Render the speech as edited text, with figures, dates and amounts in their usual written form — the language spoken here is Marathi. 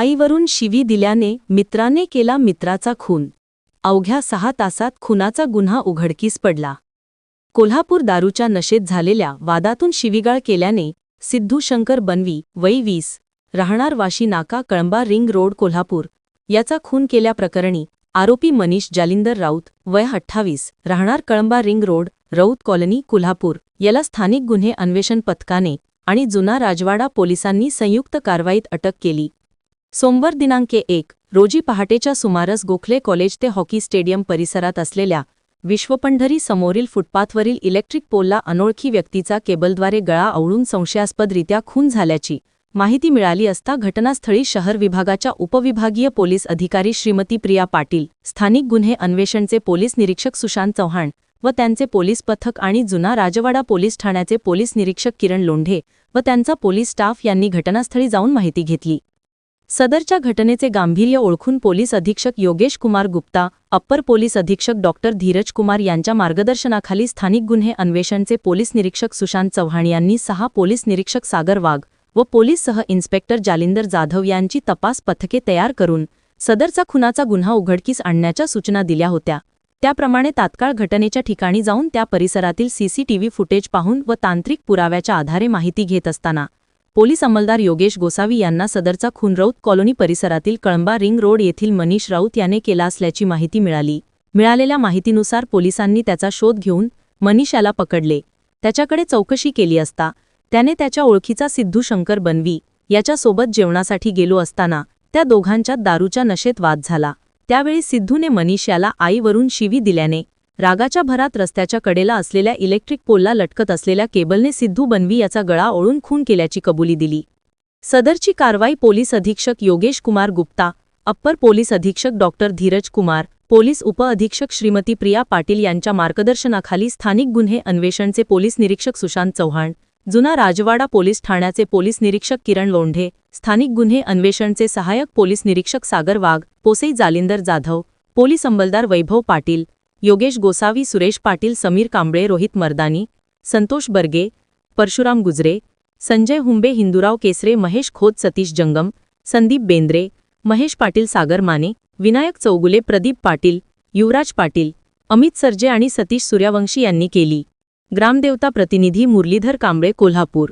आईवरून शिवी दिल्याने मित्राने केला मित्राचा खून. अवघ्या 6 तासात खुनाचा गुन्हा उघडकीस पडला. कोल्हापूर दारूच्या नशेत झालेल्या वादातून शिवीगाळ केल्याने सिद्धू शंकर बनवी वय 20 राहणार वाशी नाका कळंबा रिंग रोड कोल्हापूर याचा खून केल्याप्रकरणी आरोपी मनीष जालिंदर राऊत वय 28 राहणार Kalamba ring road रौत colony Kolhapur याला स्थानिक गुन्हे अन्वेषण पथकाने आणि जुना राजवाडा पोलिसांनी संयुक्त कारवाईत अटक केली. सोमवार दिनांक 1 रोजी पहाटेच्या सुमारास गोखले कॉलेज ते हॉकी स्टेडियम परिसरात असलेल्या विश्वपंढरी समोरील फुटपाथवरील इलेक्ट्रिक पोलला अनोळखी व्यक्तीचा केबलद्वारे गळा आवळून संशयास्पदरित्या खून झाल्याची माहिती मिळाली असता घटनास्थळी शहर विभागाच्या उपविभागीय पोलीस अधिकारी श्रीमती प्रिया पाटील, स्थानिक गुन्हे अन्वेषणचे पोलीस निरीक्षक सुशांत चव्हाण व त्यांचे पोलीस पथक आणि जुना राजवाडा पोलीस ठाण्याचे पोलीस निरीक्षक किरण लोंढे व त्यांचा पोलीस स्टाफ यांनी घटनास्थळी जाऊन माहिती घेतली. सदरच्या घटनेचे गांभीर्य ओळखून पोलीस अधीक्षक योगेश कुमार गुप्ता, अप्पर पोलीस अधीक्षक डॉक्टर धीरज कुमार यांच्या मार्गदर्शनाखाली स्थानिक गुन्हे अन्वेषणचे पोलीस निरीक्षक सुशांत चव्हाण यांनी 6 पोलीस निरीक्षक सागर वाघ व पोलीस सह इन्स्पेक्टर जालिंदर जाधव यांची तपास पथके तयार करून सदरचा खुनाचा गुन्हा उघडकीस आणण्याच्या सूचना दिल्या होत्या. त्याप्रमाणे तात्काळ घटनेच्या ठिकाणी जाऊन त्या परिसरातील सीसीटीव्ही फुटेज पाहून व तांत्रिक पुराव्याच्या आधारे माहिती घेत असताना पोलीस अंमलदार योगेश गोसावी यांना सदरचा खून रौत कॉलनी परिसरातील कळंबा रिंग रोड येथील मनीष राऊत याने केला असल्याची माहिती मिळाली. मिळालेल्या माहितीनुसार पोलिसांनी त्याचा शोध घेऊन मनीष याला पकडले. त्याच्याकडे चौकशी केली असता त्याने त्याच्या ओळखीचा सिद्धू शंकर बनवी याच्यासोबत जेवणासाठी गेलो असताना त्या दोघांच्यात दारूच्या नशेत वाद झाला. त्यावेळी सिद्धूने मनीष याला आईवरून शिवी दिल्याने रागाच्या भरात रस्त्याच्या कडेला असलेल्या इलेक्ट्रिक पोलला लटकत असलेल्या केबलने सिद्धू बनवी याचा गळा ओळून खून केल्याची कबुली दिली. सदरची कारवाई पोलीस अधीक्षक योगेश कुमार गुप्ता, अप्पर पोलीस अधीक्षक डॉक्टर धीरज कुमार, पोलीस उपअधीक्षक श्रीमती प्रिया पाटील यांच्या मार्गदर्शनाखाली स्थानिक गुन्हे अन्वेषणचे पोलीस निरीक्षक सुशांत चव्हाण, जुना राजवाडा पोलीस ठाण्याचे पोलीस निरीक्षक किरण लोंढे, स्थानिक गुन्हे अन्वेषणचे सहाय्यक पोलीस निरीक्षक सागर वाघ, पोलीस जालिंदर जाधव, पोलीस अंमलदार वैभव पाटील, योगेश गोसावी, सुरेश पाटील, समीर कांबळे, रोहित मर्दानी, संतोष बर्गे, परशुराम गुजरे, संजय हुंबे, हिंदुराव केसरे, महेश खोत, सतीश जंगम, संदीप बेंद्रे, महेश पाटील, सागर माने, विनायक चौगुले, प्रदीप पाटील, युवराज पाटील, अमित सर्जे आणि सतीश सूर्यवंशी यांनी केली. ग्रामदेवता प्रतिनिधी मुरलीधर कांबळे, कोल्हापूर.